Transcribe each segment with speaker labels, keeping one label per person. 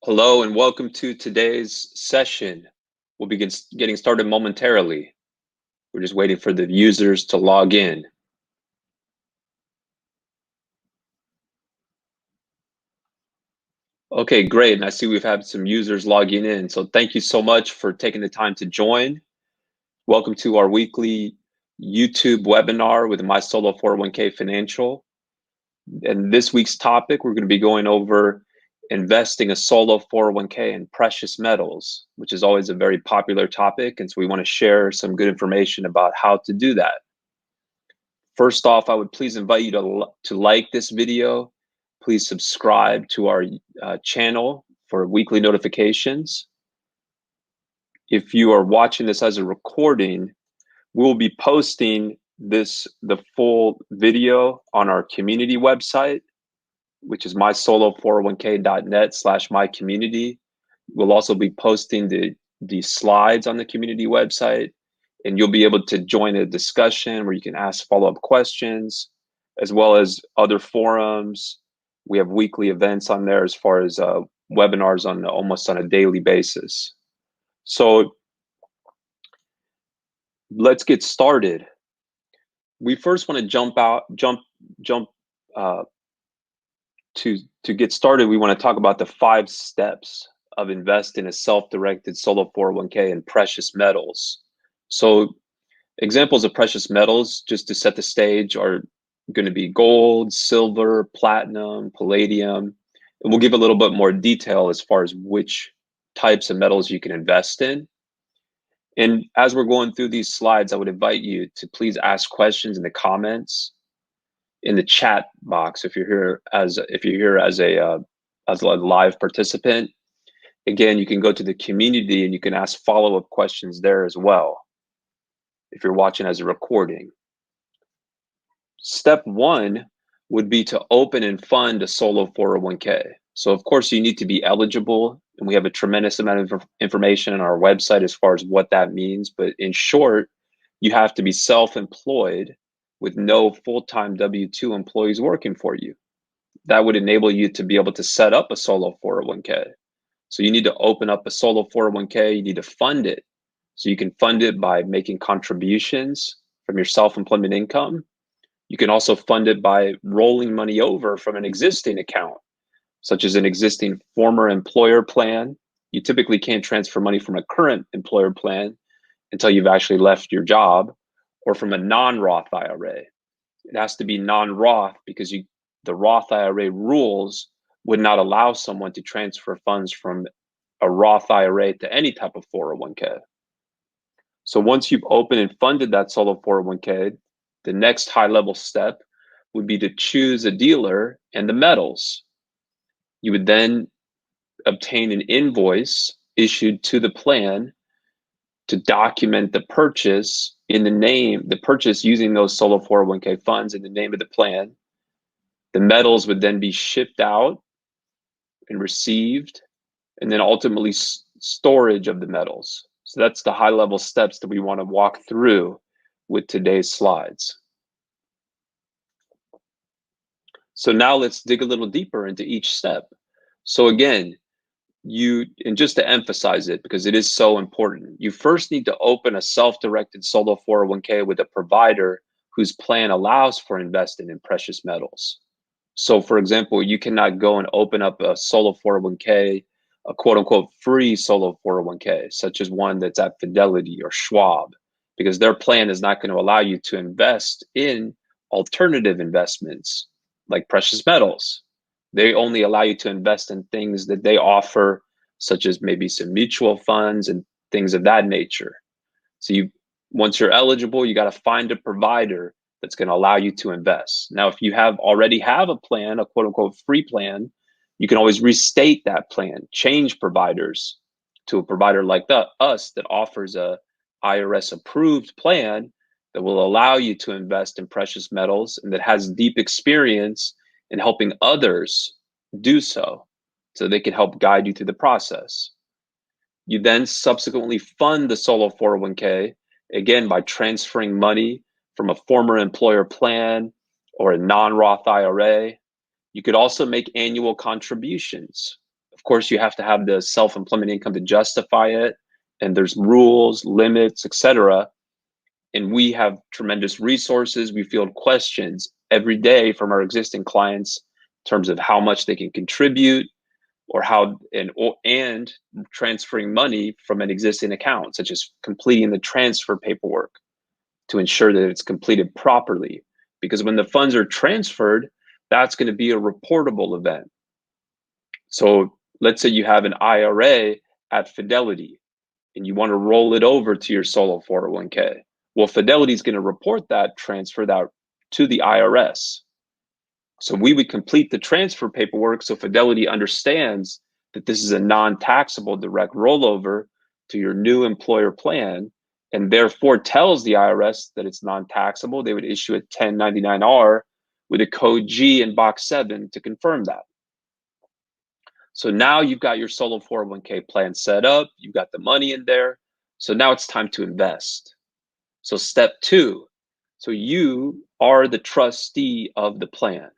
Speaker 1: Hello and welcome to today's session. We'll begin getting started momentarily. We're just waiting for the users to log in. Okay, great. And I see we've had some users logging in. So thank you so much for taking the time to join. Welcome to our weekly YouTube webinar with My Solo 401k Financial. And this week's topic, we're going to be going over investing a solo 401k in precious metals, which is always a very popular topic. And so we want to share some good information about how to do that. First off, I would please invite you to like this video. Please subscribe to our channel for weekly notifications. If you are watching this as a recording, we'll be posting the full video on our community website, which is mysolo401k.net/mycommunity. We'll also be posting the slides on the community website, and you'll be able to join a discussion where you can ask follow-up questions, as well as other forums. We have weekly events on there as far as webinars on almost on a daily basis. So let's get started. We first want to jump to get started. We want to talk about the 5 steps of investing a self-directed solo 401k in precious metals. So examples of precious metals, just to set the stage, are going to be gold, silver, platinum, palladium, and we'll give a little bit more detail as far as which types of metals you can invest in. And as we're going through these slides, I would invite you to please ask questions in the comments, in the chat box if you're here as a live participant. Again, you can go to the community and you can ask follow-up questions there as well if you're watching as a recording. Step 1 would be to open and fund a solo 401k. So of course you need to be eligible, and we have a tremendous amount of information on our website as far as what that means. But in short, you have to be self-employed with no full-time W-2 employees working for you. That would enable you to be able to set up a solo 401k. So you need to open up a solo 401k, you need to fund it. So you can fund it by making contributions from your self-employment income. You can also fund it by rolling money over from an existing account, such as an existing former employer plan. You typically can't transfer money from a current employer plan until you've actually left your job, or from a non-Roth IRA. It has to be non-Roth because the Roth IRA rules would not allow someone to transfer funds from a Roth IRA to any type of 401k. So once you've opened and funded that solo 401k, the next high-level step would be to choose a dealer and the metals. You would then obtain an invoice issued to the plan to document the purchase the purchase using those solo 401k funds in the name of the plan. The metals would then be shipped out and received, and then ultimately storage of the metals. So that's the high-level steps that we want to walk through with today's slides. So now let's dig a little deeper into each step. So again, and just to emphasize it, because it is so important, you first need to open a self-directed solo 401k with a provider whose plan allows for investing in precious metals. So for example, you cannot go and open up a solo 401k, a quote unquote free solo 401k, such as one that's at Fidelity or Schwab, because their plan is not going to allow you to invest in alternative investments like precious metals. They only allow you to invest in things that they offer, such as maybe some mutual funds and things of that nature. So once you're eligible, you got to find a provider that's going to allow you to invest. Now, if you already have a plan, a quote unquote free plan, you can always restate that plan, change providers to a provider like us that offers a IRS approved plan that will allow you to invest in precious metals and that has deep experience in helping others do so they can help guide you through the process. You then subsequently fund the solo 401k, again, by transferring money from a former employer plan or a non-Roth IRA. You could also make annual contributions Of course, you have to have the self-employment income to justify it, and there's rules, limits, etc. And we have tremendous resources. We field questions every day from our existing clients in terms of how much they can contribute, or how, and transferring money from an existing account, such as completing the transfer paperwork to ensure that it's completed properly. Because when the funds are transferred, that's going to be a reportable event. So let's say you have an IRA at Fidelity and you want to roll it over to your solo 401k. Well, Fidelity is going to report that transfer that to the IRS. So we would complete the transfer paperwork so Fidelity understands that this is a non-taxable direct rollover to your new employer plan, and therefore tells the IRS that it's non-taxable. They would issue a 1099-R with a code G in box 7 to confirm that. So now you've got your solo 401k plan set up, you've got the money in there. So now it's time to invest. So step 2, so you are the trustee of the plan.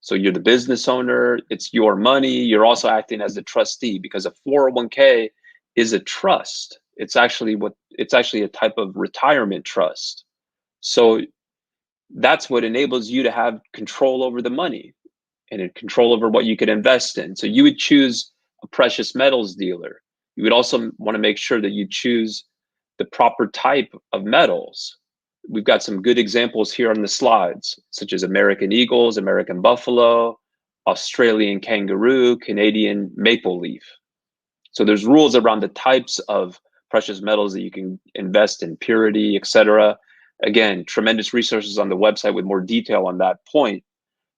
Speaker 1: So you're the business owner, it's your money, you're also acting as the trustee, because a 401k is a trust. It's actually a type of retirement trust. So that's what enables you to have control over the money and control over what you could invest in. So you would choose a precious metals dealer. You would also want to make sure that you choose the proper type of metals. We've got some good examples here on the slides, such as American Eagles, American Buffalo, Australian kangaroo, Canadian maple leaf. So there's rules around the types of precious metals that you can invest in, purity, etc. Again, tremendous resources on the website with more detail on that point,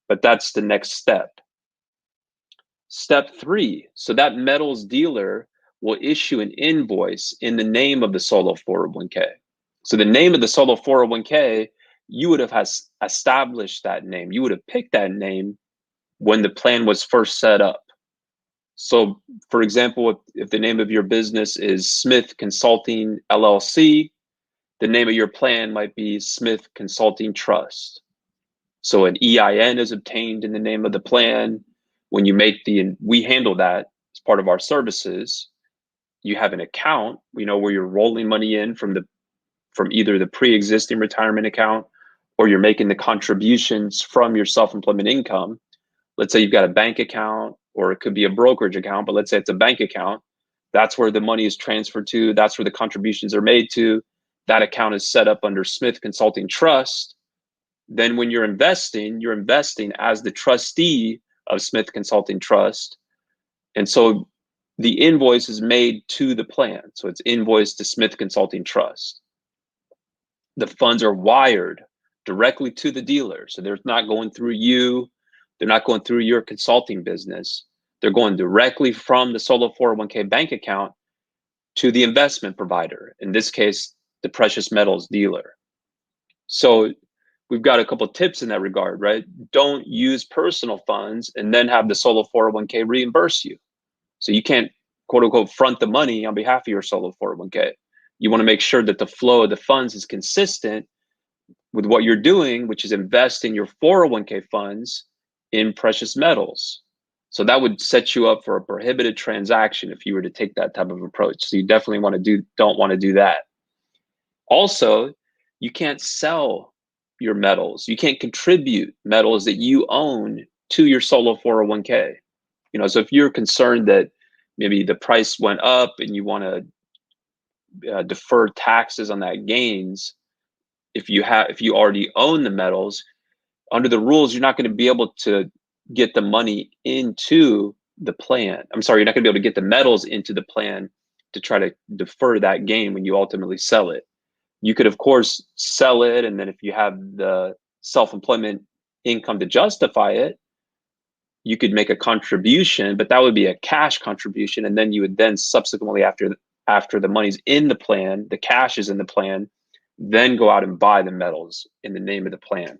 Speaker 1: but that's the next step. Step 3, so that metals dealer will issue an invoice in the name of the solo 401k. So the name of the solo 401k, you would have established that name. You would have picked that name when the plan was first set up. So for example, if the name of your business is Smith Consulting LLC, the name of your plan might be Smith Consulting Trust. So an EIN is obtained in the name of the plan. When you make we handle that as part of our services. You have an account, where you're rolling money in from either the pre-existing retirement account, or you're making the contributions from your self-employment income. Let's say you've got a bank account, or it could be a brokerage account, but let's say it's a bank account. That's where the money is transferred to. That's where the contributions are made to. That account is set up under Smith Consulting Trust. Then when you're investing as the trustee of Smith Consulting Trust. And so the invoice is made to the plan. So it's invoiced to Smith Consulting Trust. The funds are wired directly to the dealer. So they're not going through you. They're not going through your consulting business. They're going directly from the solo 401k bank account to the investment provider. In this case, the precious metals dealer. So we've got a couple of tips in that regard, right? Don't use personal funds and then have the solo 401k reimburse you. So you can't, quote unquote, front the money on behalf of your solo 401k. You want to make sure that the flow of the funds is consistent with what you're doing, which is investing your 401k funds in precious metals. So that would set you up for a prohibited transaction if you were to take that type of approach. So you definitely don't want to do that. Also, you can't sell your metals. You can't contribute metals that you own to your solo 401k. So if you're concerned that maybe the price went up and you want to defer taxes on that gains, if you already own the metals, under the rules, you're not going to be able to get the money into the plan. I'm sorry, you're not going to be able to get the metals into the plan to try to defer that gain when you ultimately sell it. You could, of course, sell it, and then if you have the self-employment income to justify it, you could make a contribution, but that would be a cash contribution, and then you would then subsequently, after the money's in the plan, the cash is in the plan, then go out and buy the metals in the name of the plan.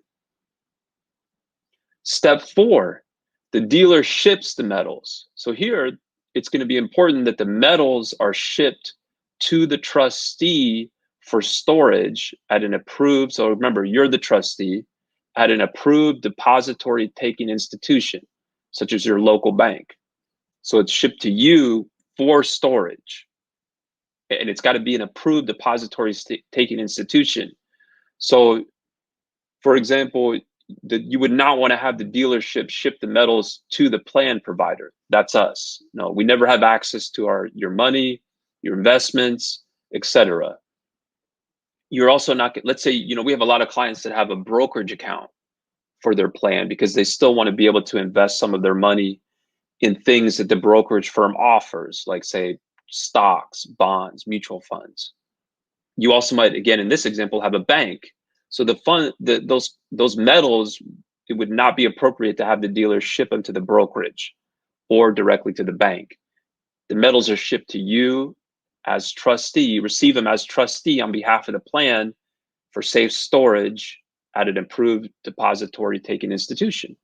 Speaker 1: Step 4, the dealer ships the metals. So here, it's going to be important that the metals are shipped to the trustee for storage at an approved, so remember, you're the trustee, at an approved depository taking institution, such as your local bank. So it's shipped to you for storage. And it's got to be an approved depository taking institution. So, for example, you would not want to have the dealership ship the metals to the plan provider. That's us. No, we never have access to your money, your investments, etc. You're also not, let's say, we have a lot of clients that have a brokerage account for their plan because they still want to be able to invest some of their money in things that the brokerage firm offers, like, say, stocks, bonds, mutual funds. You also might, again, in this example, have a bank. So those metals, it would not be appropriate to have the dealer ship them to the brokerage or directly to the bank. The metals are shipped to you as trustee. You receive them as trustee on behalf of the plan for safe storage at an approved depository taking institution.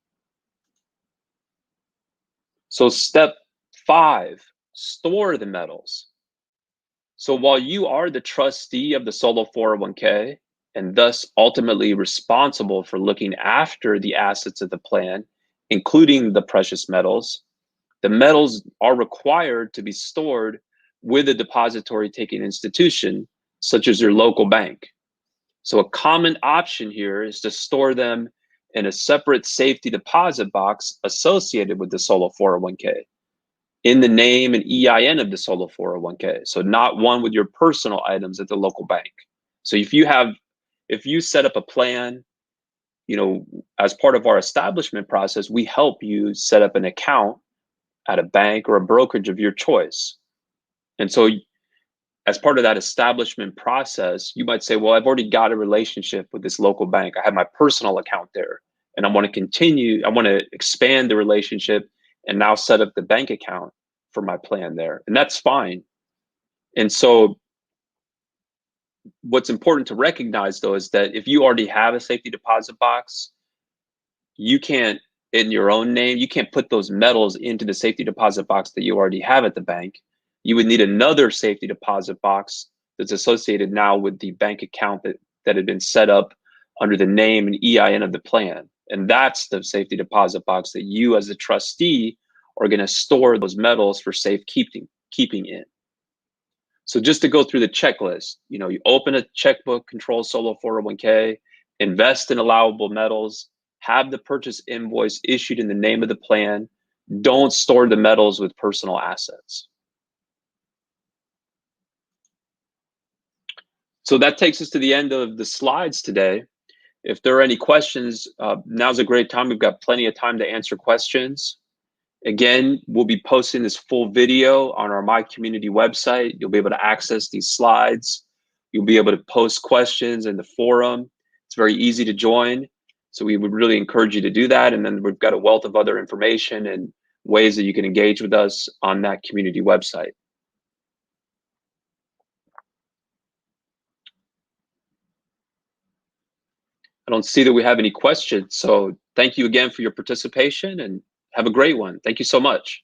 Speaker 1: So step 5, store the metals. So while you are the trustee of the solo 401k and thus ultimately responsible for looking after the assets of the plan, including the precious metals, the metals are required to be stored with a depository taking institution, such as your local bank. So a common option here is to store them in a separate safety deposit box associated with the solo 401k in the name and EIN of the solo 401k. So not one with your personal items at the local bank. So if you set up a plan, as part of our establishment process, we help you set up an account at a bank or a brokerage of your choice. And so as part of that establishment process, you might say, well, I've already got a relationship with this local bank. I have my personal account there, and I want to expand the relationship and now set up the bank account for my plan there. And that's fine. And so what's important to recognize, though, is that if you already have a safety deposit box, you can't, in your own name, you can't put those metals into the safety deposit box that you already have at the bank. You would need another safety deposit box that's associated now with the bank account that had been set up under the name and EIN of the plan. And that's the safety deposit box that you as a trustee are going to store those metals for safekeeping in. So just to go through the checklist, you open a checkbook, control solo 401k, invest in allowable metals, have the purchase invoice issued in the name of the plan, don't store the metals with personal assets. So that takes us to the end of the slides today. If there are any questions, now's a great time. We've got plenty of time to answer questions. Again, we'll be posting this full video on our My Community website. You'll be able to access these slides. You'll be able to post questions in the forum. It's very easy to join. So we would really encourage you to do that. And then we've got a wealth of other information and ways that you can engage with us on that community website. I don't see that we have any questions. So thank you again for your participation and have a great one. Thank you so much.